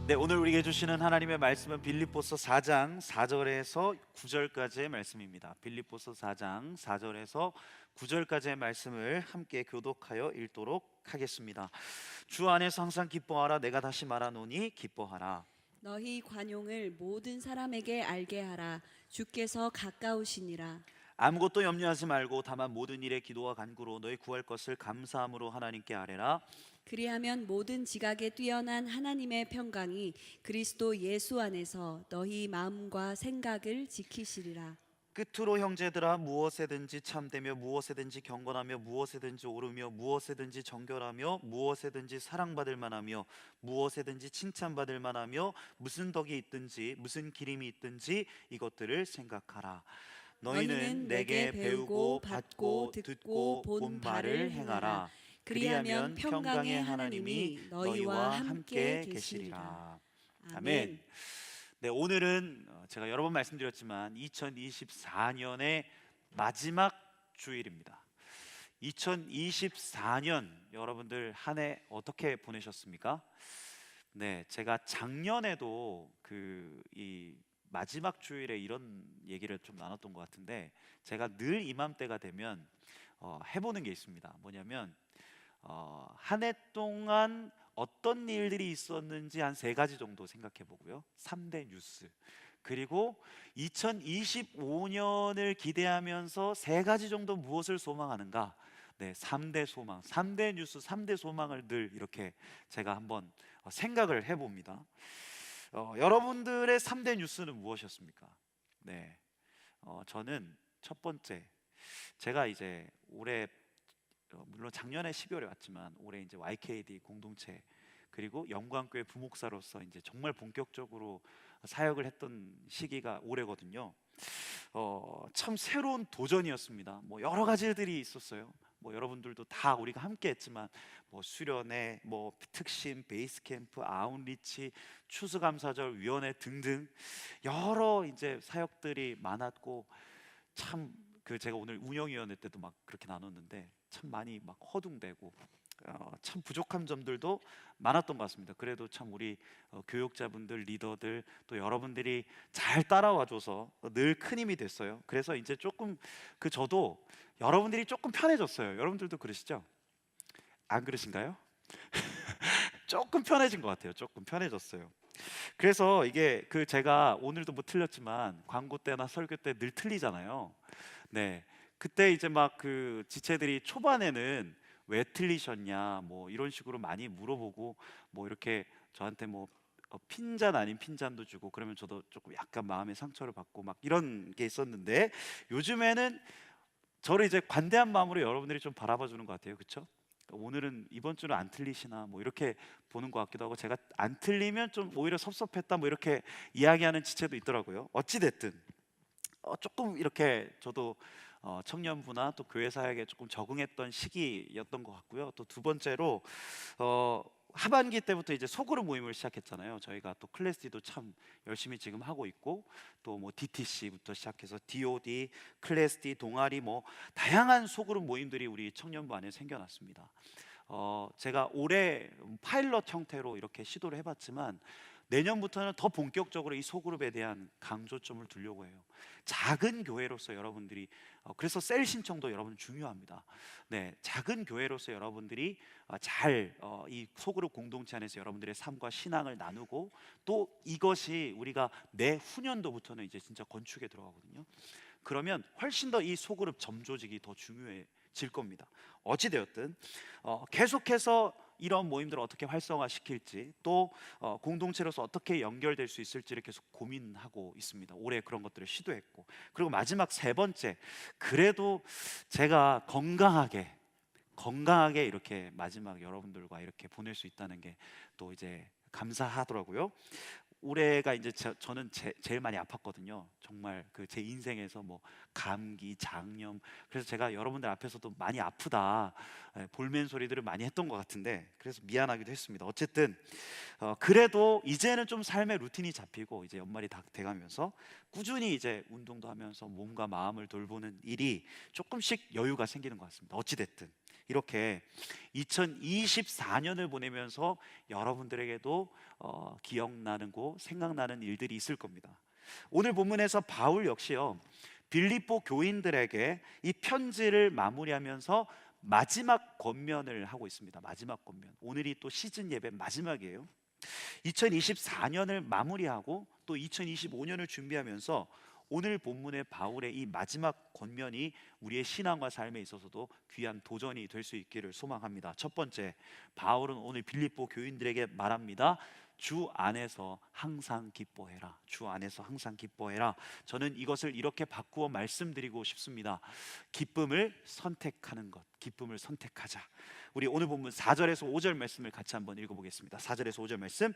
네, 오늘 우리에게 주시는 하나님의 말씀은 빌립보서 4장 4절에서 9절까지의 말씀입니다. 빌립보서 4장 4절에서 9절까지의 말씀을 함께 교독하여 읽도록 하겠습니다. 주 안에서 항상 기뻐하라. 내가 다시 말하노니 기뻐하라. 너희 관용을 모든 사람에게 알게 하라. 주께서 가까우시니라. 아무것도 염려하지 말고 다만 모든 일에 기도와 간구로 너희 구할 것을 감사함으로 하나님께 아뢰라. 그리하면 모든 지각에 뛰어난 하나님의 평강이 그리스도 예수 안에서 너희 마음과 생각을 지키시리라. 끝으로 형제들아, 무엇에든지 참되며 무엇에든지 경건하며 무엇에든지 오르며 무엇에든지 정결하며 무엇에든지 사랑받을 만하며 무엇에든지 칭찬받을 만하며 무슨 덕이 있든지 무슨 기림이 있든지 이것들을 생각하라. 너희는 너희는 내게 내게 배우고 배우고 받고 받고 듣고 듣고 본 본 바를 바를 행하라. 행하라. 그리하면 그리하면 평강의 평강의 하나님이 하나님이 너희와 너희와 함께 함께 계시리라. 계시리라. 아멘. 아멘. 네, 오늘은 제가 여러 번 말씀드렸지만 2024년의 마지막 주일입니다. 2024년 여러분들 한 해 어떻게 보내셨습니까? 네, 제가 작년에도 이 마지막 주일에 이런 얘기를 좀 나눴던 것 같은데, 제가 늘 이맘때가 되면 해보는 게 있습니다. 뭐냐면 한 해 동안 어떤 일들이 있었는지 한 세 가지 정도 생각해 보고요. 3대 뉴스. 그리고 2025년을 기대하면서 세 가지 정도 무엇을 소망하는가? 네, 3대 소망, 3대 뉴스, 3대 소망을 늘 이렇게 제가 한번 생각을 해봅니다. 여러분들의 3대 뉴스는 무엇이었습니까? 네, 저는 첫 번째, 제가 이제 올해 물론 작년에 12월에 왔지만 올해 이제 YKD 공동체 그리고 영광교회 부목사로서 이제 정말 본격적으로 사역을 했던 시기가 올해거든요. 참 새로운 도전이었습니다. 뭐 여러 가지들이 있었어요. 뭐 여러분들도 다 우리가 함께 했지만 뭐 수련회, 뭐 특심, 베이스 캠프, 아웃리치, 추수감사절 위원회 등등 여러 이제 사역들이 많았고, 참 제가 오늘 운영위원회 때도 막 그렇게 나눴는데 참 많이 막 허둥대고 참 부족한 점들도 많았던 것 같습니다. 그래도 참 우리 교육자분들, 리더들 또 여러분들이 잘 따라와줘서 늘 큰 힘이 됐어요. 그래서 이제 조금 저도 여러분들이 조금 편해졌어요. 여러분들도 그러시죠? 안 그러신가요? 조금 편해진 것 같아요. 조금 편해졌어요. 그래서 이게 제가 오늘도 뭐 틀렸지만 광고 때나 설교 때 늘 틀리잖아요. 네, 그때 이제 막 지체들이 초반에는 왜 틀리셨냐 뭐 이런 식으로 많이 물어보고 뭐 이렇게 저한테 뭐 핀잔 아닌 핀잔도 주고 그러면 저도 조금 약간 마음의 상처를 받고 막 이런 게 있었는데, 요즘에는 저를 이제 관대한 마음으로 여러분들이 좀 바라봐 주는 것 같아요. 그렇죠? 오늘은 이번 주는 안 틀리시나 뭐 이렇게 보는 것 같기도 하고, 제가 안 틀리면 좀 오히려 섭섭했다 뭐 이렇게 이야기하는 지체도 있더라고요. 어찌 됐든 조금 이렇게 저도 청년부나 또 교회 사역에 조금 적응했던 시기였던 것 같고요. 또 두 번째로 어, 하반기 때부터 이제 소그룹 모임을 시작했잖아요. 저희가 또 클래스도 참 열심히 지금 하고 있고, 또 뭐 DTC부터 시작해서 DOD, 클래스디, 동아리 뭐 다양한 소그룹 모임들이 우리 청년부 안에 생겨났습니다. 제가 올해 파일럿 형태로 이렇게 시도를 해봤지만 내년부터는 더 본격적으로 이 소그룹에 대한 강조점을 두려고 해요. 작은 교회로서 여러분들이 그래서 셀 신청도 여러분 중요합니다. 네, 작은 교회로서 여러분들이 잘 이 소그룹 공동체 안에서 여러분들의 삶과 신앙을 나누고, 또 이것이 우리가 내후년도부터는 이제 진짜 건축에 들어가거든요. 그러면 훨씬 더 이 소그룹 점조직이 더 중요해질 겁니다. 어찌 되었든 계속해서 이런 모임들을 어떻게 활성화시킬지, 또 공동체로서 어떻게 연결될 수 있을지를 계속 고민하고 있습니다. 올해 그런 것들을 시도했고, 그리고 마지막 세 번째, 그래도 제가 건강하게 이렇게 마지막 여러분들과 이렇게 보낼 수 있다는 게 또 이제 감사하더라고요. 올해가 이제 저는 제일 많이 아팠거든요. 정말 제 인생에서 뭐 감기, 장염. 그래서 제가 여러분들 앞에서도 많이 아프다 볼멘 소리들을 많이 했던 것 같은데, 그래서 미안하기도 했습니다. 어쨌든 그래도 이제는 좀 삶의 루틴이 잡히고 이제 연말이 다 돼가면서 꾸준히 이제 운동도 하면서 몸과 마음을 돌보는 일이 조금씩 여유가 생기는 것 같습니다. 어찌 됐든 이렇게 2024년을 보내면서 여러분들에게도 기억나는 거, 생각나는 일들이 있을 겁니다. 오늘 본문에서 바울 역시요, 빌립보 교인들에게 이 편지를 마무리하면서 마지막 권면을 하고 있습니다. 마지막 권면. 오늘이 또 시즌 예배 마지막이에요. 2024년을 마무리하고 또 2025년을 준비하면서 오늘 본문의 바울의 이 마지막 권면이 우리의 신앙과 삶에 있어서도 귀한 도전이 될 수 있기를 소망합니다. 첫 번째, 바울은 오늘 빌립보 교인들에게 말합니다. 주 안에서 항상 기뻐해라. 주 안에서 항상 기뻐해라. 저는 이것을 이렇게 바꾸어 말씀드리고 싶습니다. 기쁨을 선택하는 것, 기쁨을 선택하자. 우리 오늘 본문 4절에서 5절 말씀을 같이 한번 읽어보겠습니다. 4절에서 5절 말씀.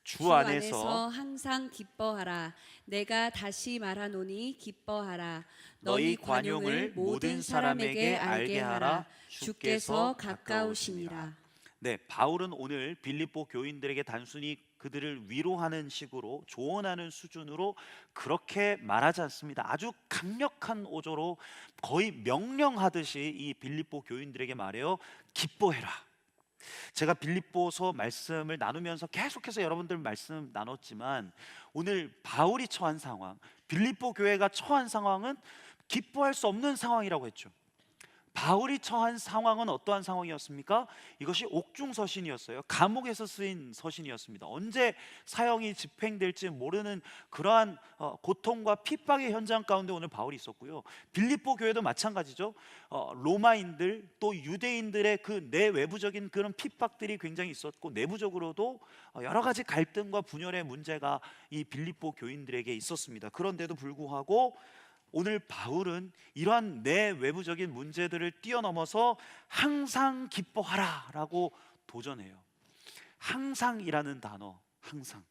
주 안에서 항상 기뻐하라. 내가 다시 말하노니 기뻐하라. 너희 관용을 모든 사람에게 알게 하라. 주께서 가까우시니라. 네, 바울은 오늘 빌립보 교인들에게 단순히 그들을 위로하는 식으로 조언하는 수준으로 그렇게 말하지 않습니다. 아주 강력한 어조로 거의 명령하듯이 이 빌립보 교인들에게 말해요. 기뻐해라. 제가 빌립보서 말씀을 나누면서 계속해서 여러분들 말씀 나눴지만 오늘 바울이 처한 상황, 빌립보 교회가 처한 상황은 기뻐할 수 없는 상황이라고 했죠. 바울이 처한 상황은 어떠한 상황이었습니까? 이것이 옥중서신이었어요. 감옥에서 쓰인 서신이었습니다. 언제 사형이 집행될지 모르는 그러한 고통과 핍박의 현장 가운데 오늘 바울이 있었고요. 빌립보 교회도 마찬가지죠. 로마인들 또 유대인들의 그 내외부적인 그런 핍박들이 굉장히 있었고 내부적으로도 여러 가지 갈등과 분열의 문제가 이 빌립보 교인들에게 있었습니다. 그런데도 불구하고 오늘 바울은 이러한 내외부적인 문제들을 뛰어넘어서 항상 기뻐하라 라고 도전해요. 항상이라는 단어, 항상.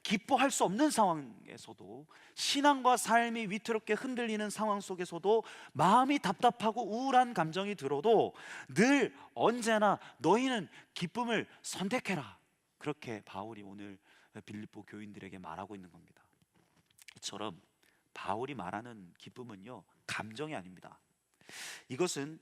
기뻐할 수 없는 상황에서도, 신앙과 삶이 위태롭게 흔들리는 상황 속에서도, 마음이 답답하고 우울한 감정이 들어도 늘 언제나 너희는 기쁨을 선택해라. 그렇게 바울이 오늘 빌립보 교인들에게 말하고 있는 겁니다. 이처럼 바울이 말하는 기쁨은요, 감정이 아닙니다. 이것은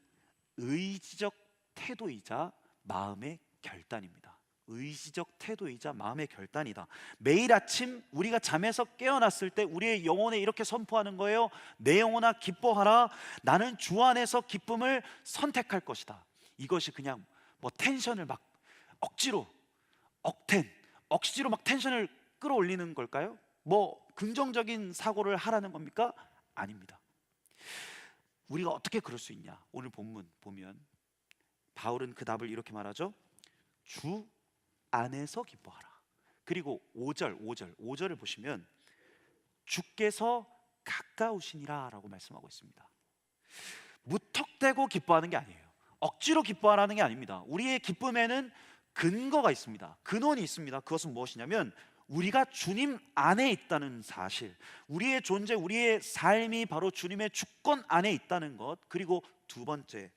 의지적 태도이자 마음의 결단입니다. 의지적 태도이자 마음의 결단이다. 매일 아침 우리가 잠에서 깨어났을 때 우리의 영혼에 이렇게 선포하는 거예요. 내 영혼아 기뻐하라. 나는 주 안에서 기쁨을 선택할 것이다. 이것이 그냥 뭐 텐션을 막 억지로 억지로 막 텐션을 끌어올리는 걸까요? 뭐 긍정적인 사고를 하라는 겁니까? 아닙니다. 우리가 어떻게 그럴 수 있냐? 오늘 본문 보면 바울은 그 답을 이렇게 말하죠. 주 안에서 기뻐하라. 그리고 5절을 보시면 주께서 가까우시니라 라고 말씀하고 있습니다. 무턱대고 기뻐하는 게 아니에요. 억지로 기뻐하라는 게 아닙니다. 우리의 기쁨에는 근거가 있습니다. 근원이 있습니다. 그것은 무엇이냐면 우리가 주님 안에 있다는 사실, 우리의 존재, 우리의 삶이 바로 주님의 주권 안에 있다는 것, 그리고 두 번째,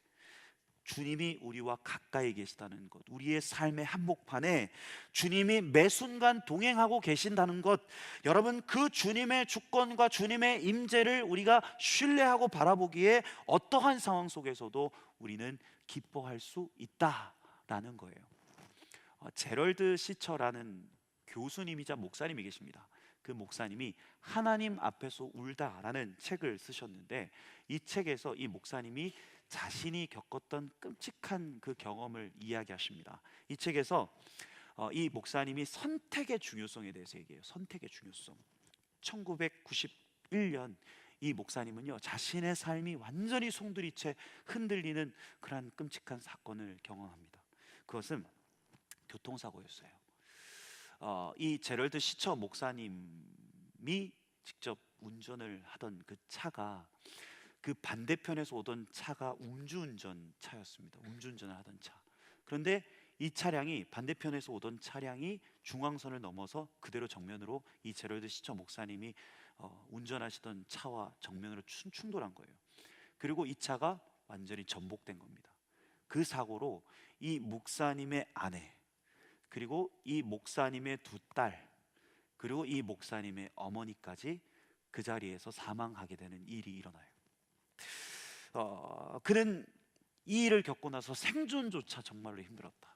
주님이 우리와 가까이 계시다는 것, 우리의 삶의 한복판에 주님이 매 순간 동행하고 계신다는 것. 여러분, 그 주님의 주권과 주님의 임재를 우리가 신뢰하고 바라보기에 어떠한 상황 속에서도 우리는 기뻐할 수 있다라는 거예요. 제럴드 시처라는 교수님이자 목사님이 계십니다. 그 목사님이 하나님 앞에서 울다라는 책을 쓰셨는데, 이 책에서 이 목사님이 자신이 겪었던 끔찍한 그 경험을 이야기하십니다. 이 책에서 이 목사님이 선택의 중요성에 대해서 얘기해요. 선택의 중요성. 1991년 이 목사님은요, 자신의 삶이 완전히 송두리째 흔들리는 그러한 끔찍한 사건을 경험합니다. 그것은 교통사고였어요. 이 제럴드 시처 목사님이 직접 운전을 하던 그 차가, 그 반대편에서 오던 차가 음주운전 차였습니다. 음주운전을 하던 차. 그런데 이 차량이, 반대편에서 오던 차량이 중앙선을 넘어서 그대로 정면으로 이 제럴드 시처 목사님이 운전하시던 차와 정면으로 충돌한 거예요. 그리고 이 차가 완전히 전복된 겁니다. 그 사고로 이 목사님의 아내, 그리고 이 목사님의 두 딸, 그리고 이 목사님의 어머니까지 그 자리에서 사망하게 되는 일이 일어나요. 그는 이 일을 겪고 나서 생존조차 정말로 힘들었다.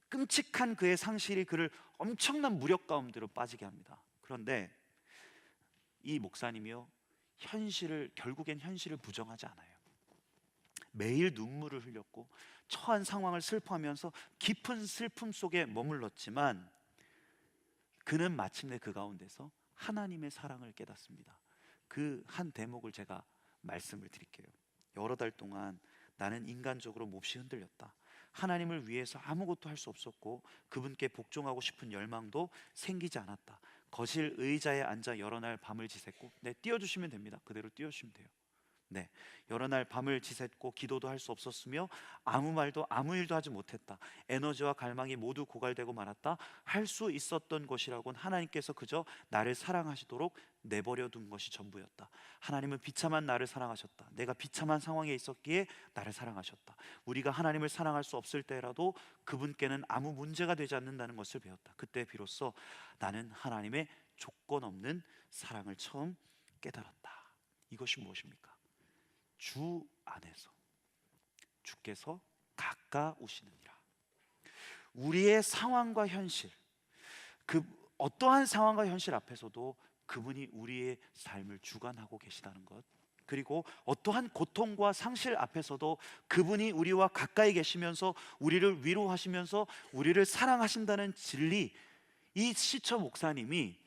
끔찍한 그의 상실이 그를 엄청난 무력 가운데로 빠지게 합니다. 그런데 이 목사님이요, 결국엔 현실을 부정하지 않아요. 매일 눈물을 흘렸고 처한 상황을 슬퍼하면서 깊은 슬픔 속에 머물렀지만 그는 마침내 그 가운데서 하나님의 사랑을 깨닫습니다. 그 한 대목을 제가 말씀을 드릴게요. 여러 달 동안 나는 인간적으로 몹시 흔들렸다. 하나님을 위해서 아무것도 할 수 없었고 그분께 복종하고 싶은 열망도 생기지 않았다. 거실 의자에 앉아 여러 날 밤을 지샜고, 네, 띄워주시면 됩니다. 그대로 띄워주시면 돼요. 네, 여러 날 밤을 지샜고 기도도 할 수 없었으며 아무 일도 하지 못했다. 에너지와 갈망이 모두 고갈되고 말았다. 할 수 있었던 것이라곤 하나님께서 그저 나를 사랑하시도록 내버려 둔 것이 전부였다. 하나님은 비참한 나를 사랑하셨다. 내가 비참한 상황에 있었기에 나를 사랑하셨다. 우리가 하나님을 사랑할 수 없을 때라도 그분께는 아무 문제가 되지 않는다는 것을 배웠다. 그때 비로소 나는 하나님의 조건 없는 사랑을 처음 깨달았다. 이것이 무엇입니까? 주 안에서 주께서 가까우시느니라. 우리의 상황과 현실, 그 어떠한 상황과 현실 앞에서도 그분이 우리의 삶을 주관하고 계시다는 것, 그리고 어떠한 고통과 상실 앞에서도 그분이 우리와 가까이 계시면서 우리를 위로하시면서 우리를 사랑하신다는 진리, 이 시처 목사님이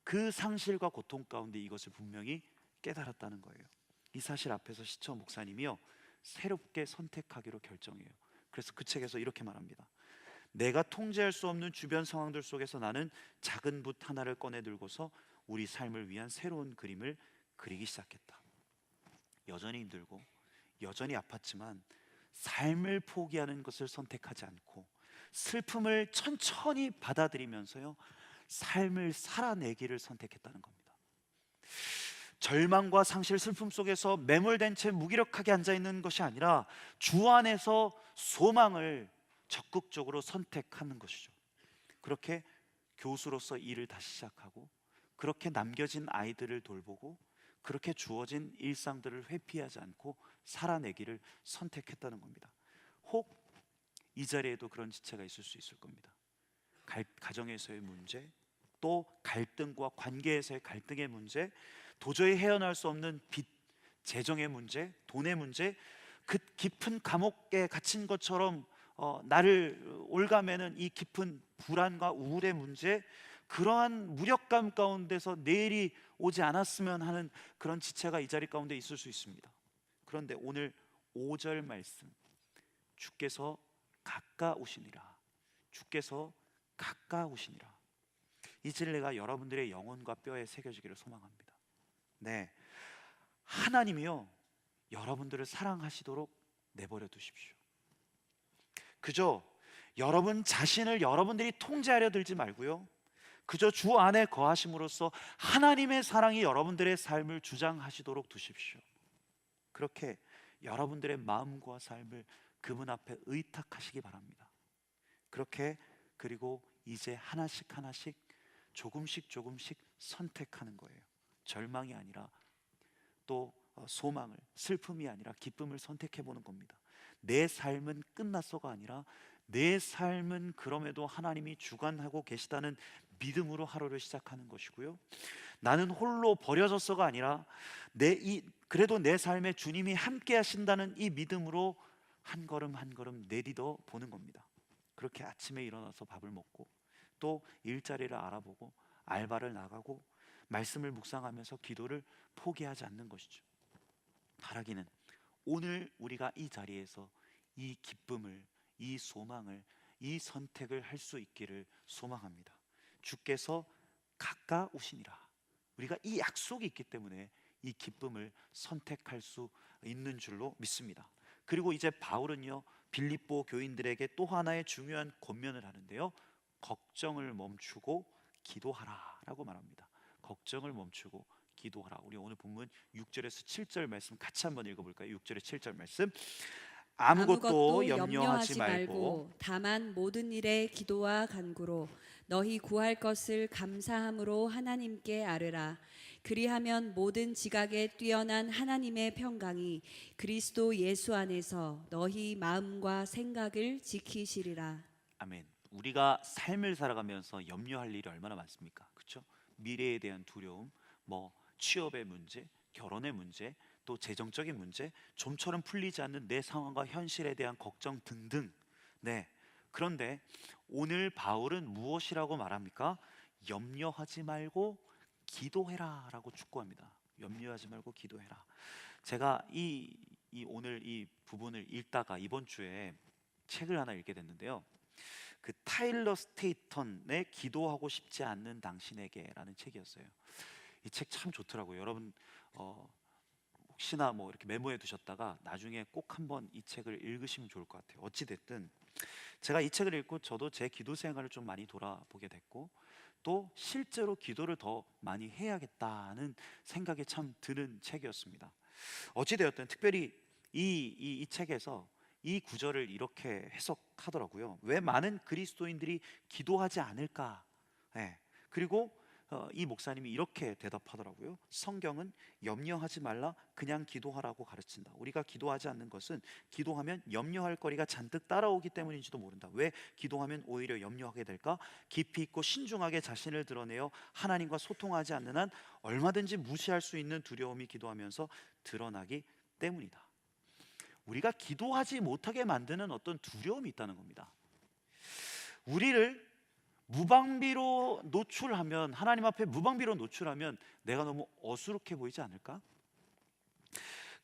그 상실과 고통 가운데 이것을 분명히 깨달았다는 거예요. 이 사실 앞에서 시처 목사님이요, 새롭게 선택하기로 결정해요. 그래서 그 책에서 이렇게 말합니다. 내가 통제할 수 없는 주변 상황들 속에서 나는 작은 붓 하나를 꺼내 들고서 우리 삶을 위한 새로운 그림을 그리기 시작했다. 여전히 힘들고 여전히 아팠지만 삶을 포기하는 것을 선택하지 않고 슬픔을 천천히 받아들이면서요, 삶을 살아내기를 선택했다는 겁니다. 절망과 상실, 슬픔 속에서 매몰된 채 무기력하게 앉아있는 것이 아니라 주 안에서 소망을 적극적으로 선택하는 것이죠. 그렇게 교수로서 일을 다시 시작하고, 그렇게 남겨진 아이들을 돌보고, 그렇게 주어진 일상들을 회피하지 않고 살아내기를 선택했다는 겁니다. 혹 이 자리에도 그런 지체가 있을 수 있을 겁니다. 가정에서의 문제, 또 갈등과 관계에서의 갈등의 문제, 도저히 헤어나올 수 없는 빚, 재정의 문제, 돈의 문제, 그 깊은 감옥에 갇힌 것처럼 나를 올가매는 이 깊은 불안과 우울의 문제, 그러한 무력감 가운데서 내일이 오지 않았으면 하는 그런 지체가 이 자리 가운데 있을 수 있습니다. 그런데 오늘 5절 말씀, 주께서 가까우시니라, 주께서 가까우시니라, 이 진리가 여러분들의 영혼과 뼈에 새겨지기를 소망합니다. 네, 하나님이요, 여러분들을 사랑하시도록 내버려 두십시오. 그저 여러분 자신을 여러분들이 통제하려 들지 말고요, 그저 주 안에 거하심으로써 하나님의 사랑이 여러분들의 삶을 주장하시도록 두십시오. 그렇게 여러분들의 마음과 삶을 그분 앞에 의탁하시기 바랍니다. 그렇게, 그리고 이제 하나씩 조금씩 선택하는 거예요. 절망이 아니라, 또 소망을, 슬픔이 아니라 기쁨을 선택해 보는 겁니다. 내 삶은 끝났어가 아니라 내 삶은 그럼에도 하나님이 주관하고 계시다는 믿음으로 하루를 시작하는 것이고요, 나는 홀로 버려졌어가 아니라 그래도 내 삶에 주님이 함께 하신다는 이 믿음으로 한 걸음 한 걸음 내딛어 보는 겁니다. 그렇게 아침에 일어나서 밥을 먹고, 또 일자리를 알아보고, 알바를 나가고, 말씀을 묵상하면서 기도를 포기하지 않는 것이죠. 바라기는 오늘 우리가 이 자리에서 이 기쁨을, 이 소망을, 이 선택을 할 수 있기를 소망합니다. 주께서 가까우시니라, 우리가 이 약속이 있기 때문에 이 기쁨을 선택할 수 있는 줄로 믿습니다. 그리고 이제 바울은요, 빌립보 교인들에게 또 하나의 중요한 권면을 하는데요, 걱정을 멈추고 기도하라 라고 말합니다. 걱정을 멈추고 기도하라. 우리 오늘 본문 6절에서 7절 말씀 같이 한번 읽어볼까요? 6절에 7절 말씀, 아무것도 염려하지 말고 다만 모든 일에 기도와 간구로 너희 구할 것을 감사함으로 하나님께 아뢰라. 그리하면 모든 지각에 뛰어난 하나님의 평강이 그리스도 예수 안에서 너희 마음과 생각을 지키시리라. 아멘. 우리가 삶을 살아가면서 염려할 일이 얼마나 많습니까? 그렇죠? 미래에 대한 두려움, 뭐 취업의 문제, 결혼의 문제, 또 재정적인 문제, 좀처럼 풀리지 않는 내 상황과 현실에 대한 걱정 등등. 네. 그런데 오늘 바울은 무엇이라고 말합니까? 염려하지 말고 기도해라라고 축구합니다. 염려하지 말고 기도해라. 제가 오늘 이 부분을 읽다가 이번 주에 책을 하나 읽게 됐는데요. 그 타일러 스테이턴의 기도하고 싶지 않는 당신에게라는 책이었어요. 이 책 참 좋더라고요. 여러분 혹시나 뭐 이렇게 메모해 두셨다가 나중에 꼭 한번 이 책을 읽으시면 좋을 것 같아요. 어찌 됐든 제가 이 책을 읽고 저도 제 기도 생활을 좀 많이 돌아보게 됐고, 또 실제로 기도를 더 많이 해야겠다는 생각이 참 드는 책이었습니다. 어찌 되었든 특별히 이 책에서 이 구절을 이렇게 해석하더라고요. 왜 많은 그리스도인들이 기도하지 않을까? 예. 그리고 이 목사님이 이렇게 대답하더라고요. 성경은 염려하지 말라, 그냥 기도하라고 가르친다. 우리가 기도하지 않는 것은 기도하면 염려할 거리가 잔뜩 따라오기 때문인지도 모른다. 왜 기도하면 오히려 염려하게 될까? 깊이 있고 신중하게 자신을 드러내어 하나님과 소통하지 않는 한 얼마든지 무시할 수 있는 두려움이 기도하면서 드러나기 때문이다. 우리가 기도하지 못하게 만드는 어떤 두려움이 있다는 겁니다. 우리를 무방비로 노출하면, 하나님 앞에 무방비로 노출하면 내가 너무 어수룩해 보이지 않을까?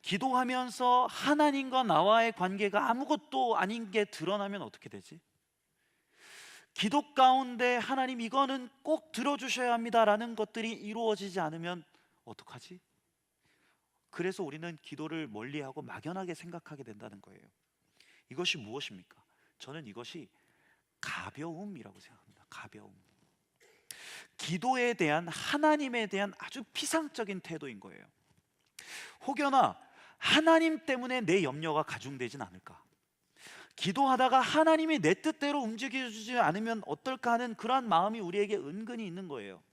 기도하면서 하나님과 나와의 관계가 아무것도 아닌 게 드러나면 어떻게 되지? 기도 가운데 하나님 이거는 꼭 들어주셔야 합니다라는 것들이 이루어지지 않으면 어떡하지? 그래서 우리는 기도를 멀리하고 막연하게 생각하게 된다는 거예요. 이것이 무엇입니까? 저는 이것이 가벼움이라고 생각합니다. 가벼움. 기도에 대한, 하나님에 대한 아주 피상적인 태도인 거예요. 혹여나 하나님 때문에 내 염려가 가중되진 않을까? 기도하다가 하나님이 내 뜻대로 움직여주지 않으면 어떨까 하는 그러한 마음이 우리에게 은근히 있는 거예요.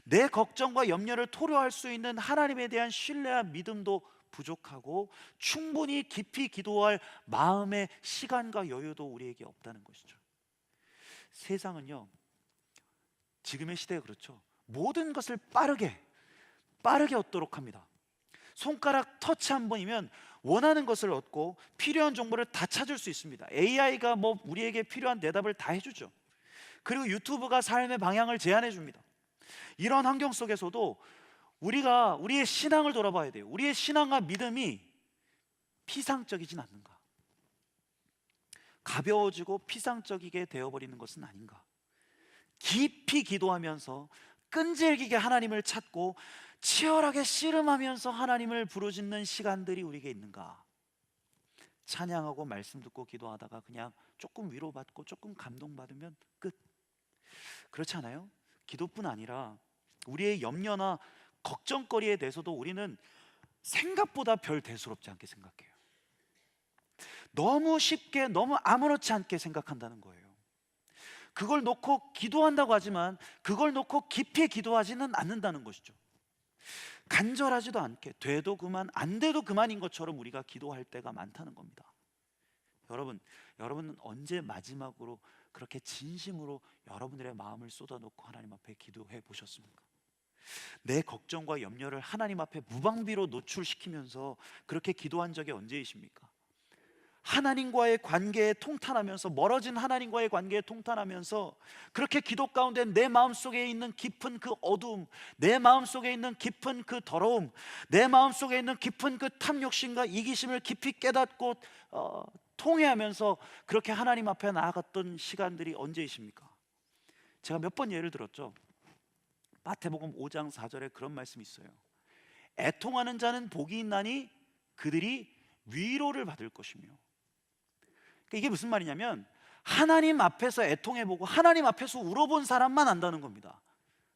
내 걱정과 염려를 토로할 수 있는 하나님에 대한 신뢰와 믿음도 부족하고 충분히 깊이 기도할 마음의 시간과 여유도 우리에게 없다는 것이죠. 세상은요, 지금의 시대에 그렇죠. 모든 것을 빠르게 얻도록 합니다. 손가락 터치 한 번이면 원하는 것을 얻고 필요한 정보를 다 찾을 수 있습니다. AI가 뭐 우리에게 필요한 대답을 다 해주죠. 그리고 유튜브가 삶의 방향을 제안해 줍니다. 이런 환경 속에서도 우리가 우리의 신앙을 돌아봐야 돼요. 우리의 신앙과 믿음이 피상적이진 않는가? 가벼워지고 피상적이게 되어버리는 것은 아닌가? 깊이 기도하면서 끈질기게 하나님을 찾고 치열하게 씨름하면서 하나님을 부르짖는 시간들이 우리에게 있는가? 찬양하고 말씀 듣고 기도하다가 그냥 조금 위로받고 조금 감동받으면 끝. 그렇지 않아요? 기도뿐 아니라 우리의 염려나 걱정거리에 대해서도 우리는 생각보다 별 대수롭지 않게 생각해요. 너무 쉽게, 너무 아무렇지 않게 생각한다는 거예요. 그걸 놓고 기도한다고 하지만 그걸 놓고 깊이 기도하지는 않는다는 것이죠. 간절하지도 않게, 돼도 그만, 안 돼도 그만인 것처럼 우리가 기도할 때가 많다는 겁니다. 여러분은 언제 마지막으로 그렇게 진심으로 여러분들의 마음을 쏟아놓고 하나님 앞에 기도해 보셨습니까? 내 걱정과 염려를 하나님 앞에 무방비로 노출시키면서 그렇게 기도한 적이 언제이십니까? 하나님과의 관계에 통탄하면서, 멀어진 하나님과의 관계에 통탄하면서 그렇게 기도 가운데 내 마음속에 있는 깊은 그 어두움, 내 마음속에 있는 깊은 그 더러움, 내 마음속에 있는 깊은 그 탐욕심과 이기심을 깊이 깨닫고 통회하면서 그렇게 하나님 앞에 나아갔던 시간들이 언제이십니까? 제가 몇 번 예를 들었죠. 마태복음 5장 4절에 그런 말씀이 있어요. 애통하는 자는 복이 있나니 그들이 위로를 받을 것이며. 그러니까 이게 무슨 말이냐면 하나님 앞에서 애통해보고 하나님 앞에서 울어본 사람만 안다는 겁니다.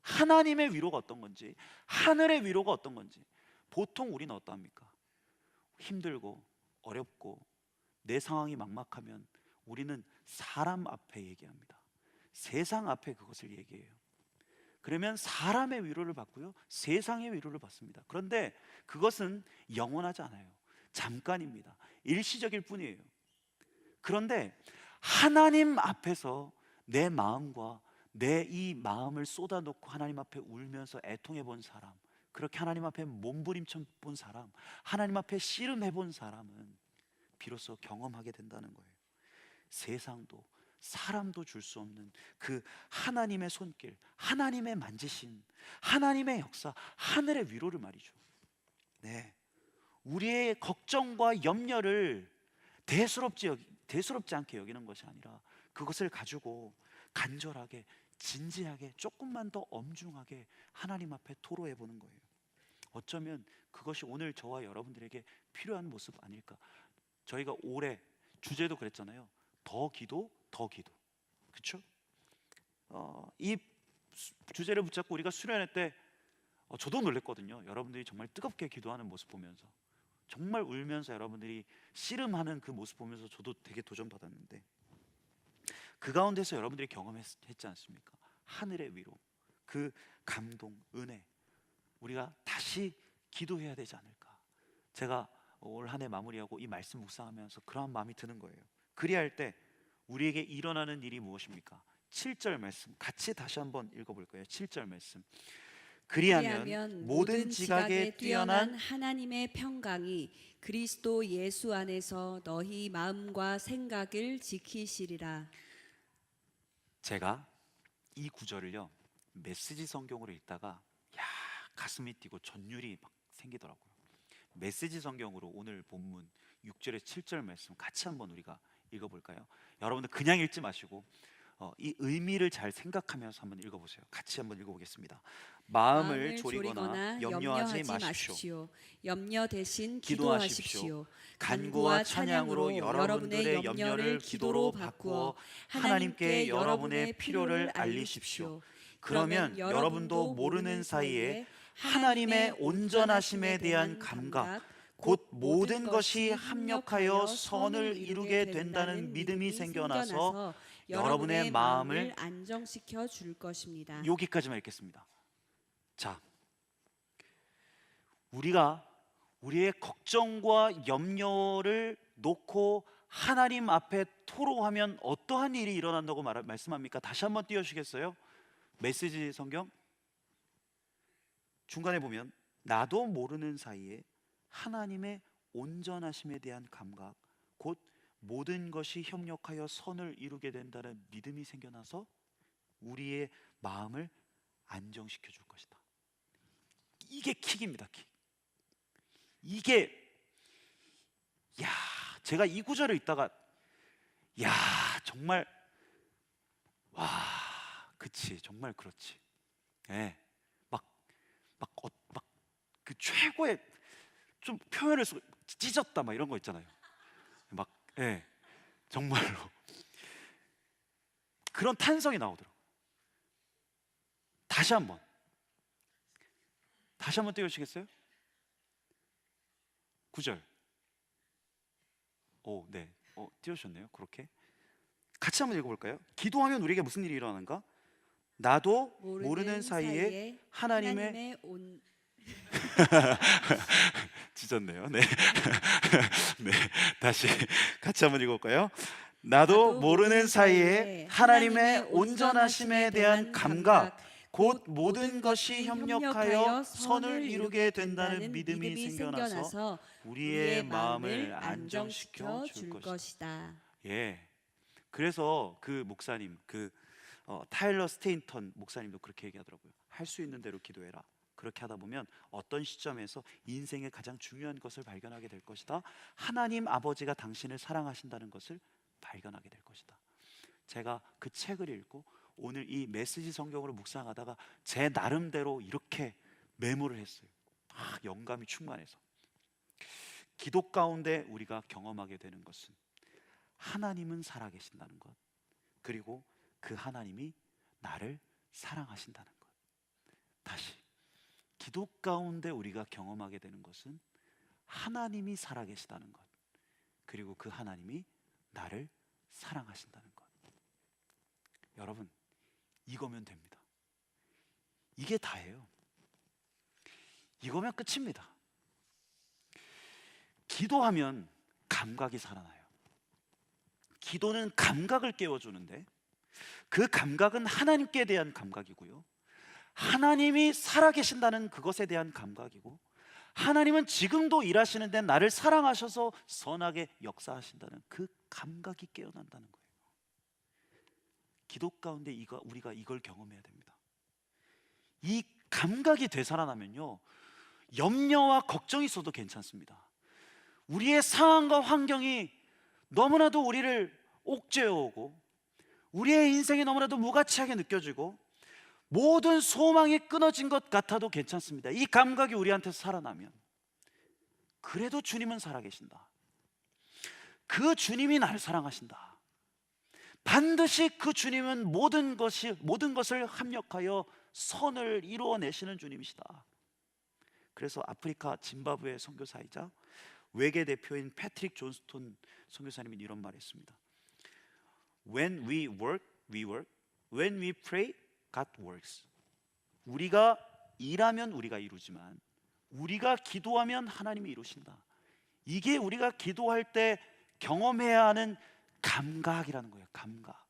하나님의 위로가 어떤 건지, 하늘의 위로가 어떤 건지. 보통 우리는 어떠합니까? 힘들고 어렵고 내 상황이 막막하면 우리는 사람 앞에 얘기합니다. 세상 앞에 그것을 얘기해요. 그러면 사람의 위로를 받고요, 세상의 위로를 받습니다. 그런데 그것은 영원하지 않아요. 잠깐입니다. 일시적일 뿐이에요. 그런데 하나님 앞에서 내 마음과 내 이 마음을 쏟아놓고 하나님 앞에 울면서 애통해 본 사람, 그렇게 하나님 앞에 몸부림쳐 본 사람, 하나님 앞에 씨름해 본 사람은 비로소 경험하게 된다는 거예요. 세상도 사람도 줄 수 없는 그 하나님의 손길, 하나님의 만지심, 하나님의 역사, 하늘의 위로를 말이죠. 네, 우리의 걱정과 염려를 대수롭지 않게 여기는 것이 아니라 그것을 가지고 간절하게, 진지하게, 조금만 더 엄중하게 하나님 앞에 토로해 보는 거예요. 어쩌면 그것이 오늘 저와 여러분들에게 필요한 모습 아닐까. 저희가 올해 주제도 그랬잖아요. 더 기도, 더 기도. 그렇죠? 이 주제를 붙잡고 우리가 수련회 때 저도 놀랬거든요. 여러분들이 정말 뜨겁게 기도하는 모습 보면서, 정말 울면서 여러분들이 씨름하는 그 모습 보면서 저도 되게 도전받았는데, 그 가운데서 여러분들이 경험했지 않습니까? 하늘의 위로, 그 감동, 은혜, 우리가 다시 기도해야 되지 않을까. 제가 올 한 해 마무리하고 이 말씀 묵상하면서 그러한 마음이 드는 거예요. 그리할 때 우리에게 일어나는 일이 무엇입니까? 7절 말씀 같이 다시 한번 읽어볼까요? 7절 말씀. 그리하면 모든 지각에 뛰어난 하나님의 평강이 그리스도 예수 안에서 너희 마음과 생각을 지키시리라. 제가 이 구절을요, 메시지 성경으로 읽다가 가슴이 뛰고 전율이 막 생기더라고요. 메시지 성경으로 오늘 본문 6절에 7절 말씀 같이 한번 우리가 읽어볼까요? 여러분들 그냥 읽지 마시고 이 의미를 잘 생각하면서 한번 읽어보세요. 같이 한번 읽어보겠습니다. 마음을 졸이거나 염려하지 마십시오. 염려 대신 기도하십시오. 기도하십시오. 간구와 찬양으로 여러분들의 염려를 기도로 바꾸어 하나님께 여러분의 필요를 알리십시오. 그러면 여러분도 모르는 사이에 하나님의 온전하심에 대한 감각, 곧 모든 것이 합력하여 선을 이루게 된다는 믿음이 생겨나서 여러분의 마음을 안정시켜 줄 것입니다. 여기까지만 읽겠습니다. 자, 우리가 우리의 걱정과 염려를 놓고 하나님 앞에 토로하면 어떠한 일이 일어난다고 말씀합니까? 다시 한번 띄워주시겠어요? 메시지 성경 중간에 보면 나도 모르는 사이에 하나님의 온전하심에 대한 감각, 곧 모든 것이 협력하여 선을 이루게 된다는 믿음이 생겨나서 우리의 마음을 안정시켜 줄 것이다. 이게 킥입니다. 킥. 이게 제가 이 구절을 읽다가 정말 그치, 정말 그렇지. 예. 막 그 최고의 좀 표현을 쓰고 찢었다 막 이런 거 있잖아요. 정말로 그런 탄성이 나오더라고요. 다시 한번 띄워주시겠어요? 9절. 네. 띄워주셨네요. 그렇게 같이 한번 읽어볼까요? 기도하면 우리에게 무슨 일이 일어나는가? 나도 모르는 사이에 하나님의 찢었네요. 네. 네. 다시 같이 한번 읽어볼까요? 나도 모르는 사이에 하나님의 온전하심에 대한 감각, 곧 모든 것이 협력하여 선을 이루게 된다는 믿음이 생겨나서 우리의 마음을 안정시켜 줄 것이다. 그래서 그 목사님, 타일러 스테인턴 목사님도 그렇게 얘기하더라고요. 할 수 있는 대로 기도해라. 그렇게 하다 보면 어떤 시점에서 인생의 가장 중요한 것을 발견하게 될 것이다. 하나님 아버지가 당신을 사랑하신다는 것을 발견하게 될 것이다. 제가 그 책을 읽고 오늘 이 메시지 성경으로 묵상하다가 제 나름대로 이렇게 메모를 했어요. 영감이 충만해서. 기도 가운데 우리가 경험하게 되는 것은 하나님은 살아계신다는 것, 그리고 그 하나님이 나를 사랑하신다는 것. 다시, 기도 가운데 우리가 경험하게 되는 것은 하나님이 살아계시다는 것, 그리고 그 하나님이 나를 사랑하신다는 것. 여러분, 이거면 됩니다. 이게 다예요. 이거면 끝입니다. 기도하면 감각이 살아나요. 기도는 감각을 깨워주는데 그 감각은 하나님께 대한 감각이고요, 하나님이 살아계신다는 그것에 대한 감각이고, 하나님은 지금도 일하시는데 나를 사랑하셔서 선하게 역사하신다는 그 감각이 깨어난다는 거예요. 기도 가운데 우리가 이걸 경험해야 됩니다. 이 감각이 되살아나면요, 염려와 걱정이 있어도 괜찮습니다. 우리의 상황과 환경이 너무나도 우리를 옥죄어오고 우리의 인생이 너무나도 무가치하게 느껴지고 모든 소망이 끊어진 것 같아도 괜찮습니다. 이 감각이 우리한테서 살아나면, 그래도 주님은 살아계신다, 그 주님이 나를 사랑하신다, 반드시 그 주님은 모든 것을 합력하여 선을 이루어내시는 주님이시다. 그래서 아프리카 짐바브웨 선교사이자 외계 대표인 패트릭 존스톤 선교사님이 이런 말을 했습니다. When we work, we work. When we pray, God works. 우리가 일하면 우리가 이루지만 우리가 기도하면 하나님이 이루신다. 이게 우리가 기도할 때 경험해야 하는 감각이라는 거예요. 감각.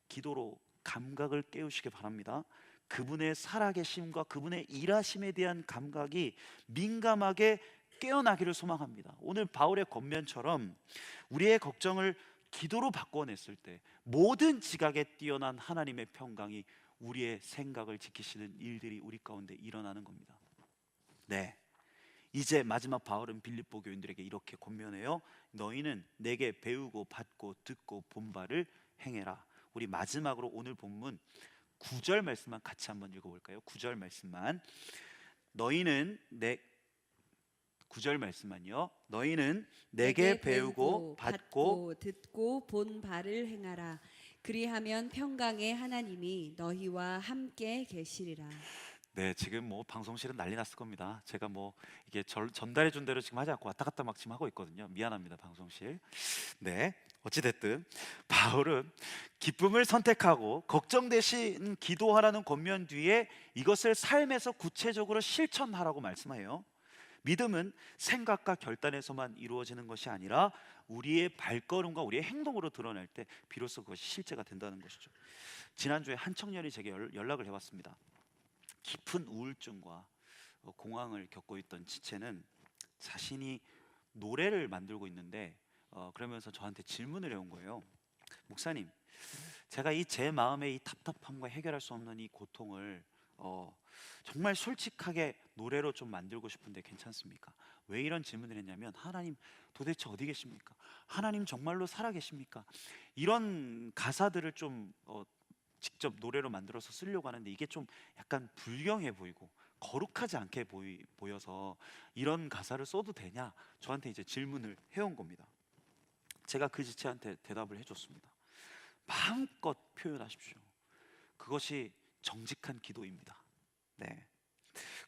기도로 감각을 깨우시기 바랍니다. 그분의 살아계심과 그분의 일하심에 대한 감각이 민감하게 깨어나기를 소망합니다. 오늘 바울의 권면처럼 우리의 걱정을 기도로 바꿔냈을 때 모든 지각에 뛰어난 하나님의 평강이 우리의 생각을 지키시는 일들이 우리 가운데 일어나는 겁니다. 네, 이제 마지막 바울은 빌립보 교인들에게 이렇게 권면해요. 너희는 내게 배우고 받고 듣고 본 바를 행해라. 우리 마지막으로 오늘 본문 9절 말씀만 같이 한번 읽어볼까요? 9절 말씀만. 9절 말씀만요. 너희는 내게 배우고 받고 듣고 본 바를 행하라. 그리하면 평강의 하나님이 너희와 함께 계시리라. 네, 지금 뭐 방송실은 난리 났을 겁니다. 제가 뭐 이게 전달해 준 대로 지금 하지 않고 왔다 갔다 막 지금 하고 있거든요. 미안합니다, 방송실. 네, 어찌됐든 바울은 기쁨을 선택하고 걱정 대신 기도하라는 권면 뒤에 이것을 삶에서 구체적으로 실천하라고 말씀해요. 믿음은 생각과 결단에서만 이루어지는 것이 아니라 우리의 발걸음과 우리의 행동으로 드러날 때 비로소 그것이 실제가 된다는 것이죠. 지난주에 한 청년이 제게 연락을 해왔습니다. 깊은 우울증과 공황을 겪고 있던 지체는 자신이 노래를 만들고 있는데 그러면서 저한테 질문을 해온 거예요. 목사님, 제가 제 마음의 이 답답함과 해결할 수 없는 이 고통을 정말 솔직하게 노래로 좀 만들고 싶은데 괜찮습니까? 왜 이런 질문을 했냐면, 하나님 도대체 어디 계십니까? 하나님 정말로 살아 계십니까? 이런 가사들을 좀 직접 노래로 만들어서 쓰려고 하는데 이게 좀 약간 불경해 보이고 거룩하지 않게 보여서 이런 가사를 써도 되냐, 저한테 이제 질문을 해온 겁니다. 제가 그 지체한테 대답을 해줬습니다. 마음껏 표현하십시오. 그것이 정직한 기도입니다. 네.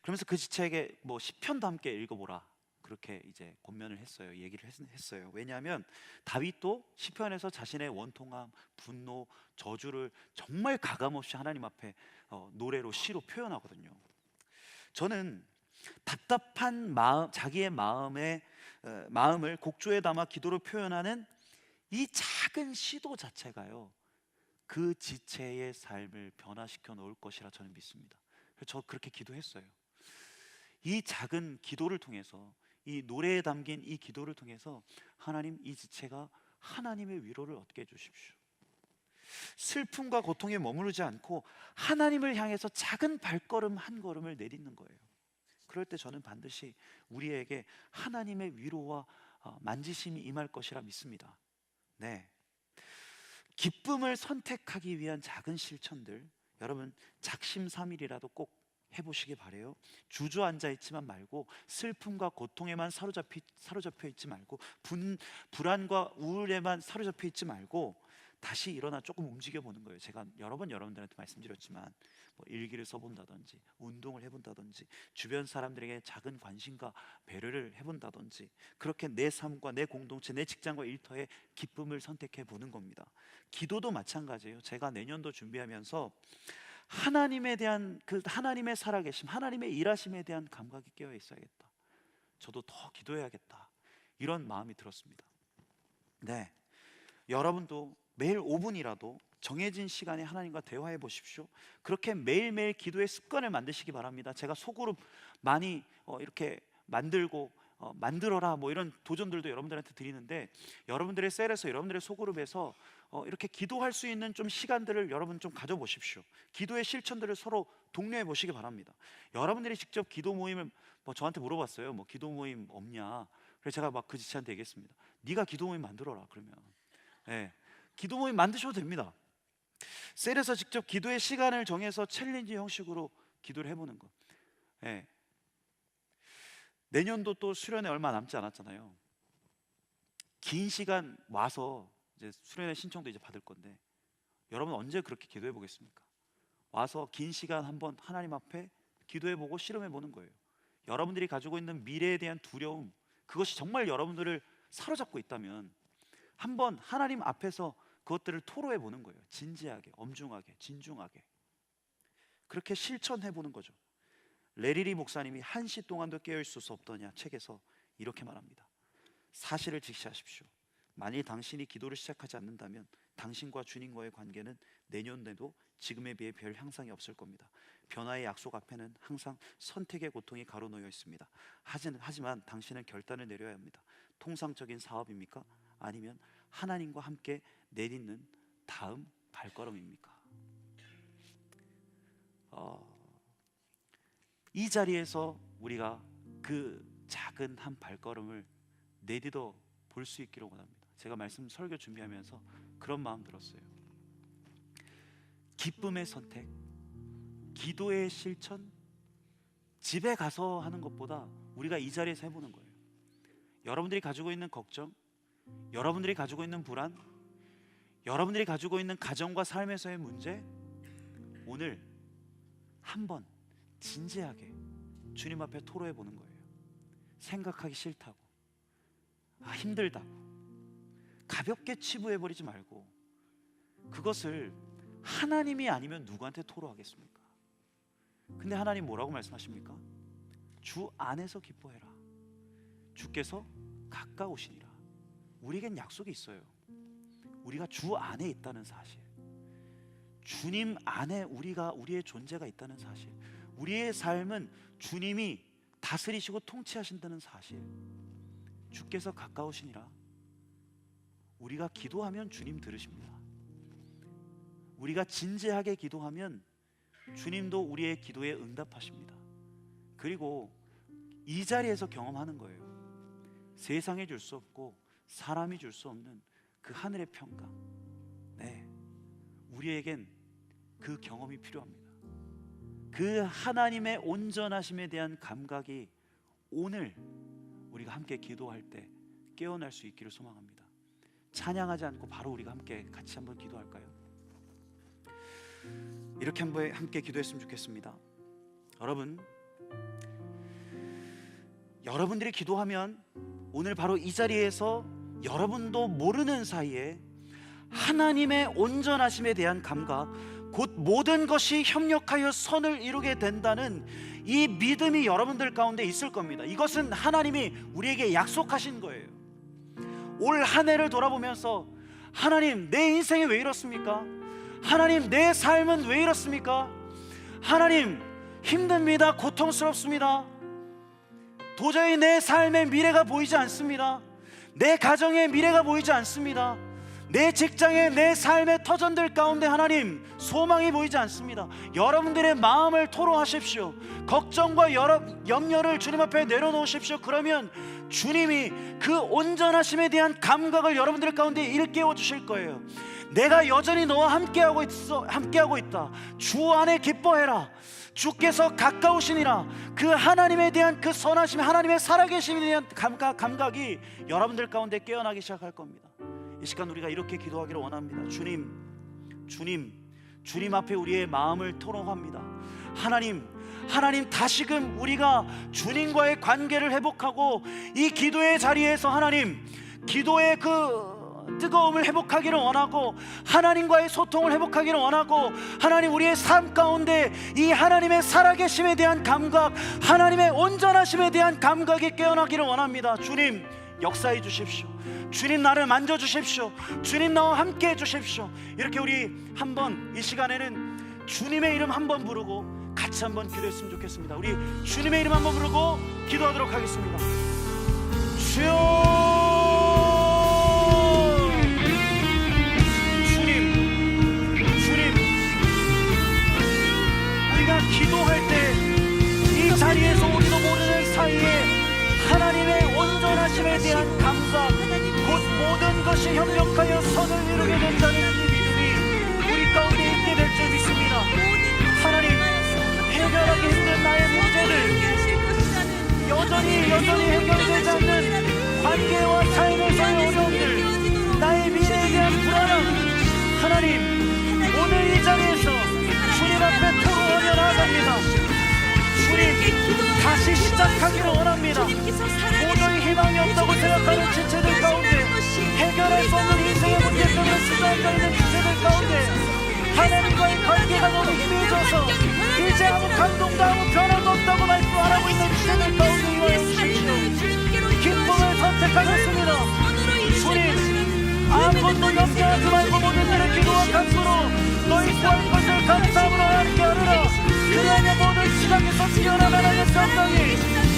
그러면서 그 지체에게 뭐 시편도 함께 읽어보라, 그렇게 이제 권면을 했어요. 얘기를 했어요. 왜냐하면 다윗도 시편에서 자신의 원통함, 분노, 저주를 정말 가감없이 하나님 앞에 노래로, 시로 표현하거든요. 저는 답답한 마음, 자기의 마음을 곡조에 담아 기도로 표현하는 이 작은 시도 자체가요, 그 지체의 삶을 변화시켜 놓을 것이라 저는 믿습니다. 그래서 저 그렇게 기도했어요. 이 작은 기도를 통해서, 이 노래에 담긴 이 기도를 통해서 하나님, 이 지체가 하나님의 위로를 얻게 해주십시오. 슬픔과 고통에 머무르지 않고 하나님을 향해서 작은 발걸음 한 걸음을 내딛는 거예요. 그럴 때 저는 반드시 우리에게 하나님의 위로와 만지심이 임할 것이라 믿습니다. 네, 기쁨을 선택하기 위한 작은 실천들, 여러분 작심삼일이라도 꼭 해보시기 바래요. 주저앉아 있지만 말고, 슬픔과 고통에만 사로잡혀 있지 말고, 불안과 우울에만 사로잡혀 있지 말고 다시 일어나 조금 움직여 보는 거예요. 제가 여러 번 여러분들한테 말씀드렸지만 뭐 일기를 써본다든지, 운동을 해본다든지, 주변 사람들에게 작은 관심과 배려를 해본다든지, 그렇게 내 삶과 내 공동체, 내 직장과 일터에 기쁨을 선택해 보는 겁니다. 기도도 마찬가지예요. 제가 내년도 준비하면서 하나님에 대한 그 하나님의 살아계심, 하나님의 일하심에 대한 감각이 깨어 있어야겠다. 저도 더 기도해야겠다. 이런 마음이 들었습니다. 네, 여러분도 매일 5분이라도 정해진 시간에 하나님과 대화해 보십시오. 그렇게 매일매일 기도의 습관을 만드시기 바랍니다. 제가 소그룹 많이 이렇게 만들고 만들어라 뭐 이런 도전들도 여러분들한테 드리는데, 여러분들의 셀에서, 여러분들의 소그룹에서 이렇게 기도할 수 있는 좀 시간들을 여러분 좀 가져보십시오. 기도의 실천들을 서로 독려해 보시기 바랍니다. 여러분들이 직접 기도 모임을 저한테 물어봤어요. 뭐 기도 모임 없냐? 그래서 제가 막 그 지체한테 얘기했습니다. 네가 기도 모임 만들어라. 그러면 기도 모임 만드셔도 됩니다. 셀에서 직접 기도의 시간을 정해서 챌린지 형식으로 기도를 해보는 것. 내년도 또 수련회 얼마 남지 않았잖아요. 긴 시간 와서 이제 수련회 신청도 이제 받을 건데, 여러분 언제 그렇게 기도해 보겠습니까? 와서 긴 시간 한번 하나님 앞에 기도해 보고 실험해 보는 거예요. 여러분들이 가지고 있는 미래에 대한 두려움, 그것이 정말 여러분들을 사로잡고 있다면 한번 하나님 앞에서 그것들을 토로해 보는 거예요. 진지하게, 엄중하게, 진중하게. 그렇게 실천해 보는 거죠. 레리리 목사님이 1시 동안도 깨어있을 수 없더냐 책에서 이렇게 말합니다. 사실을 직시하십시오. 만일 당신이 기도를 시작하지 않는다면 당신과 주님과의 관계는 내년에도 지금에 비해 별 향상이 없을 겁니다. 변화의 약속 앞에는 항상 선택의 고통이 가로놓여 있습니다. 하지만 당신은 결단을 내려야 합니다. 통상적인 사업입니까? 아니면 하나님과 함께 내딛는 다음 발걸음입니까? 이 자리에서 우리가 그 작은 한 발걸음을 내딛어 볼 수 있기를 원합니다. 제가 말씀 설교 준비하면서 그런 마음 들었어요. 기쁨의 선택, 기도의 실천, 집에 가서 하는 것보다 우리가 이 자리에서 해보는 거예요. 여러분들이 가지고 있는 걱정, 여러분들이 가지고 있는 불안, 여러분들이 가지고 있는 가정과 삶에서의 문제, 오늘 한번 진지하게 주님 앞에 토로해 보는 거예요. 생각하기 싫다고, 힘들다고 가볍게 치부해 버리지 말고, 그것을 하나님이 아니면 누구한테 토로하겠습니까? 근데 하나님 뭐라고 말씀하십니까? 주 안에서 기뻐해라. 주께서 가까우시니라. 우리에겐 약속이 있어요. 우리가 주 안에 있다는 사실, 주님 안에 우리의 존재가 있다는 사실, 우리의 삶은 주님이 다스리시고 통치하신다는 사실, 주께서 가까우시니라. 우리가 기도하면 주님 들으십니다. 우리가 진지하게 기도하면 주님도 우리의 기도에 응답하십니다. 그리고 이 자리에서 경험하는 거예요. 세상에 줄 수 없고 사람이 줄 수 없는 그 하늘의 평강. 네, 우리에겐 그 경험이 필요합니다. 그 하나님의 온전하심에 대한 감각이 오늘 우리가 함께 기도할 때 깨어날 수 있기를 소망합니다. 찬양하지 않고 바로 우리가 같이 한번 기도할까요? 이렇게 한번 함께 기도했으면 좋겠습니다. 여러분들이 기도하면 오늘 바로 이 자리에서 여러분도 모르는 사이에 하나님의 온전하심에 대한 감각, 곧 모든 것이 협력하여 선을 이루게 된다는 이 믿음이 여러분들 가운데 있을 겁니다. 이것은 하나님이 우리에게 약속하신 거예요. 올 한 해를 돌아보면서 하나님, 내 인생이 왜 이렇습니까? 하나님, 내 삶은 왜 이렇습니까? 하나님, 힘듭니다. 고통스럽습니다. 도저히 내 삶의 미래가 보이지 않습니다. 내 가정의 미래가 보이지 않습니다. 내 직장의, 내 삶의 터전들 가운데 하나님, 소망이 보이지 않습니다. 여러분들의 마음을 토로하십시오. 걱정과 염려를 주님 앞에 내려놓으십시오. 그러면 주님이 그 온전하심에 대한 감각을 여러분들 가운데 일깨워 주실 거예요. 내가 여전히 너와 함께하고 있다. 주 안에 기뻐해라. 주께서 가까우시니라. 그 하나님에 대한 그 선하심, 하나님의 살아계심에 대한 감각이 여러분들 가운데 깨어나기 시작할 겁니다. 이 시간 우리가 이렇게 기도하기를 원합니다. 주님 앞에 우리의 마음을 토로합니다. 하나님, 다시금 우리가 주님과의 관계를 회복하고 이 기도의 자리에서 하나님, 기도의 그 뜨거움을 회복하기를 원하고, 하나님과의 소통을 회복하기를 원하고, 하나님 우리의 삶 가운데 이 하나님의 살아계심에 대한 감각, 하나님의 온전하심에 대한 감각이 깨어나기를 원합니다. 주님 역사해 주십시오. 주님 나를 만져주십시오. 주님 나와 함께 해주십시오. 이렇게 우리 한번 이 시간에는 주님의 이름 한번 부르고 같이 한번 기도했으면 좋겠습니다. 우리 주님의 이름 한번 부르고 기도하도록 하겠습니다. 주여, 기도할 때 이 자리에서 우리도 모르는 사이에 하나님의 온전하심에 대한 감각, 곧 모든 것이 협력하여 선을 이루게 된다는 이 믿음이 우리 가운데 있게 될 줄 믿습니다. 하나님, 해결하기 힘든 나의 문제들, 여전히 해결되지 않는 관계와 삶에서의 어려움들, 나의 미래에 대한 불안함, 하나님 오늘 이 자리에서 주님 앞에 토로하며 나아갑니다. 주님 다시 시작하기를 원합니다. 도저히 희망이 없다고 생각하는 지체들 가운데, 해결할 수 없는 인생의 문제점을 주저앉아 있는 지체들 가운데, 하나님과의 관계가 너무 희미해져서 이제 아무 감동도 아무 변화도 없다고 말씀하고 있는 지체들 가운데 이와여 주십시오. 기쁨을 선택하셨습니다. 주님 아무것도 염려하지 말고 모든 일을 기도와 간구로 너희 구할 것을 감사함으로 하나님께 아뢰라. 그리하면 모든 시각에서 뛰어난 하나님의 평강이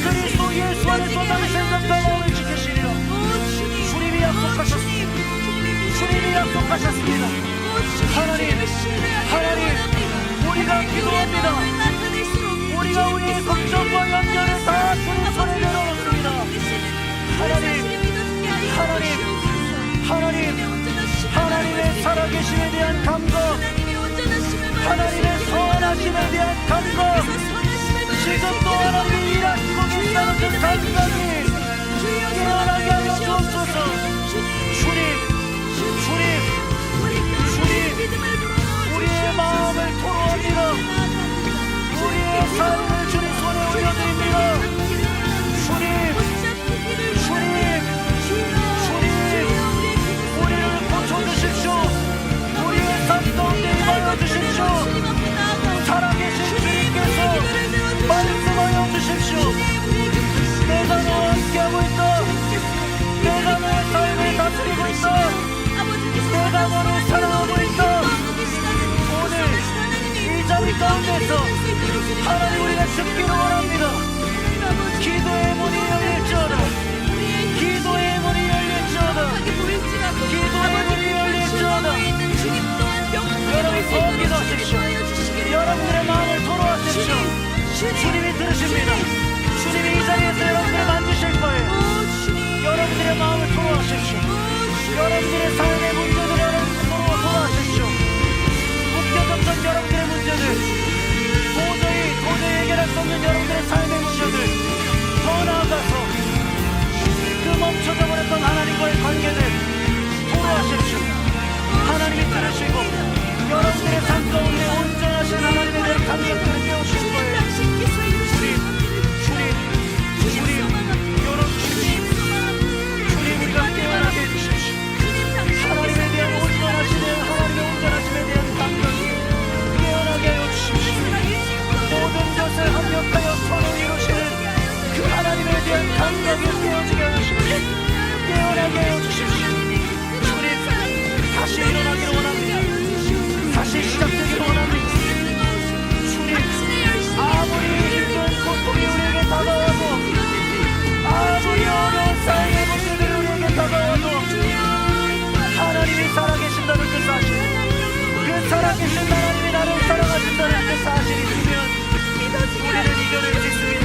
그리스도 예수 안에서 당신의 마음을 지키시리라. 주님이 약속하셨습니다. 주님이 약속하셨습니다. 하나님 우리가 기도합니다. 우리가 우리의 걱정과 염려를 다 주님 손에 내려놓습니다. 하나님의 살아계심에 대한 감각, 하나님의 선하심에 대한 감각, 지금도 하나님이 일하시고 계시다는 그 감각이 깨어나게 하여 주옵소서. 주님 우리의 마음을 토로합니다. 우리의 삶을 주님 손에 올려드립니다. 우리를 고쳐주십시오. 우리의 삶 가운데 임하여 주십시오. 살아계신 주님께서 말씀하여 주십시오. 내가 너와 함께하고 있다. 내가 너의 삶을 다스리고 있다. 내가 너를 사랑하고 있다. 오늘 이 자리 가운데서 하나님 우리가 듣기를 원합니다. 기도의 문이 열릴지어다. 기도의 문이 열릴지어다. 기도의 문이 열릴지어다. 여러분 더 기도하십시오. 여러분들의 마음을 토로하십시오. 주님이 들으십니다. 주님이 이 자리에서 여러분들을 만지실 거예요. 여러분들의 마음을 토로하십시오. 여러분들의 삶의 문제들 여러분들 토로하십시오. 묶여졌던 여러분들의 문제들, 도저히 해결할 수 없는 여러분들의 삶의 문제들, 더 나아가서 그 멈춰져 버렸던 하나님과의 관계들 토로하십시오. 하나님이 들으시고 여러분들의 삶 가운데 온전하신 하나님에 대한 감격들을 깨우실 거예요. 주님 우리가 깨어나게 해주십시오. 하나님에 대한 온전하심에 대한 감격이 깨어나게 하여 주십시오. 모든 것을 합력하여 선을 이루시는 그 하나님에 대한 감격이 깨어지게 하여 주십시오. 깨어나게 하여 주십시오. 주님 다시 일어나기를 원합니다. 다시 시작되기를 원합니다. 주님 아무리 힘든 고통이 우리에게 다가와도, 아무리 어려운 삶의 문제들이 우리에게 다가와도 하나님이 살아계신다는 그 사실, 그 살아계신 하나님이 나를 사랑하신다는 그 사실이 있으면 우리는 이겨낼 수 있습니다.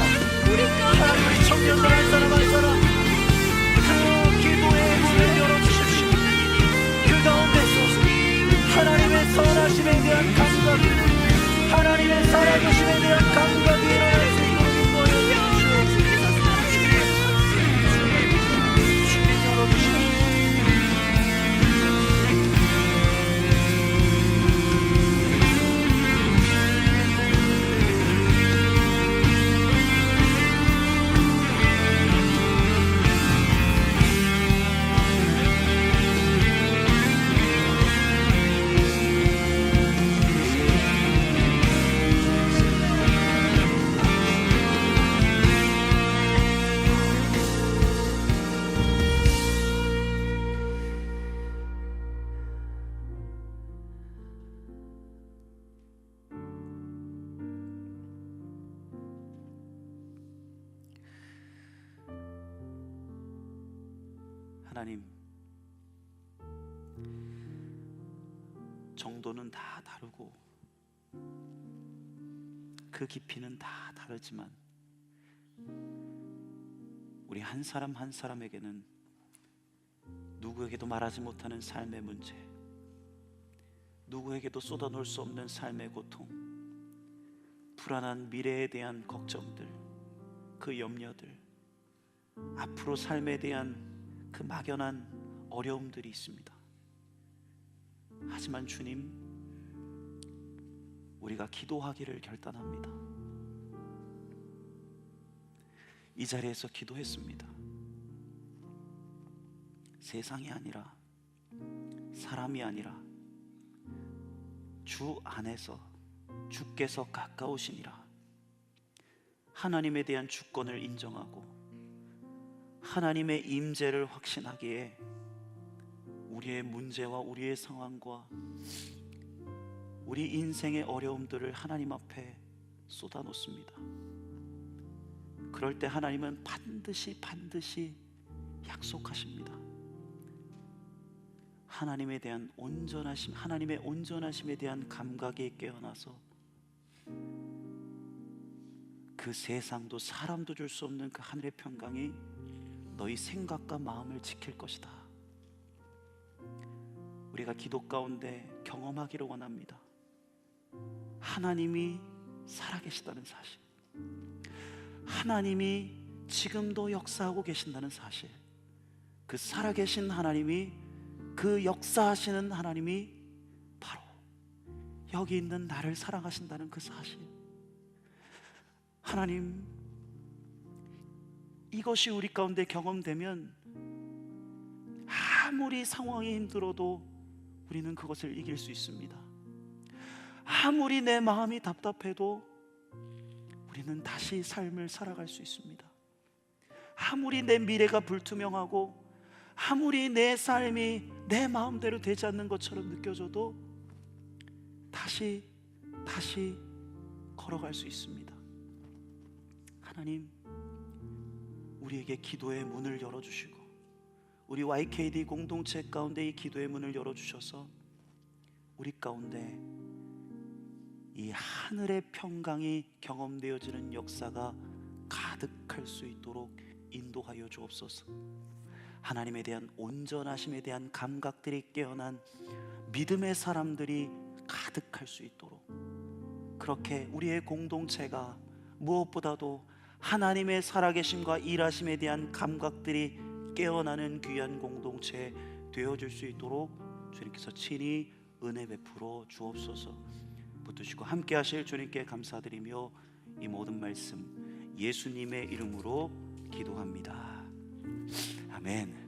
하나님 우리 청년들 한 사람 한 사람 하나님, 정도는 다 다르고 그 깊이는 다 다르지만 우리 한 사람 한 사람에게는 누구에게도 말하지 못하는 삶의 문제, 누구에게도 쏟아놓을 수 없는 삶의 고통, 불안한 미래에 대한 걱정들, 그 염려들, 앞으로 삶에 대한 그 막연한 어려움들이 있습니다. 하지만 주님, 우리가 기도하기를 결단합니다. 이 자리에서 기도했습니다. 세상이 아니라, 사람이 아니라 주 안에서 주께서 가까우시니라. 하나님에 대한 주권을 인정하고 하나님의 임재를 확신하기에 우리의 문제와 우리의 상황과 우리 인생의 어려움들을 하나님 앞에 쏟아놓습니다. 그럴 때 하나님은 반드시 약속하십니다. 하나님에 대한 온전하심, 하나님의 온전하심에 대한 감각이 깨어나서 그 세상도 사람도 줄 수 없는 그 하늘의 평강이 너희 생각과 마음을 지킬 것이다. 우리가 기도 가운데 경험하기를 원합니다. 하나님이 살아계시다는 사실, 하나님이 지금도 역사하고 계신다는 사실, 그 살아계신 하나님이, 그 역사하시는 하나님이 바로 여기 있는 나를 사랑하신다는 그 사실. 하나님, 이것이 우리 가운데 경험되면 아무리 상황이 힘들어도 우리는 그것을 이길 수 있습니다. 아무리 내 마음이 답답해도 우리는 다시 삶을 살아갈 수 있습니다. 아무리 내 미래가 불투명하고 아무리 내 삶이 내 마음대로 되지 않는 것처럼 느껴져도 다시 걸어갈 수 있습니다. 하나님, 우리에게 기도의 문을 열어주시고 우리 YKD 공동체 가운데 이 기도의 문을 열어주셔서 우리 가운데 이 하늘의 평강이 경험되어지는 역사가 가득할 수 있도록 인도하여 주옵소서. 하나님에 대한 온전하심에 대한 감각들이 깨어난 믿음의 사람들이 가득할 수 있도록, 그렇게 우리의 공동체가 무엇보다도 하나님의 살아계심과 일하심에 대한 감각들이 깨어나는 귀한 공동체 되어줄 수 있도록 주님께서 친히 은혜 베풀어 주옵소서. 붙드시고 함께 하실 주님께 감사드리며 이 모든 말씀 예수님의 이름으로 기도합니다. 아멘.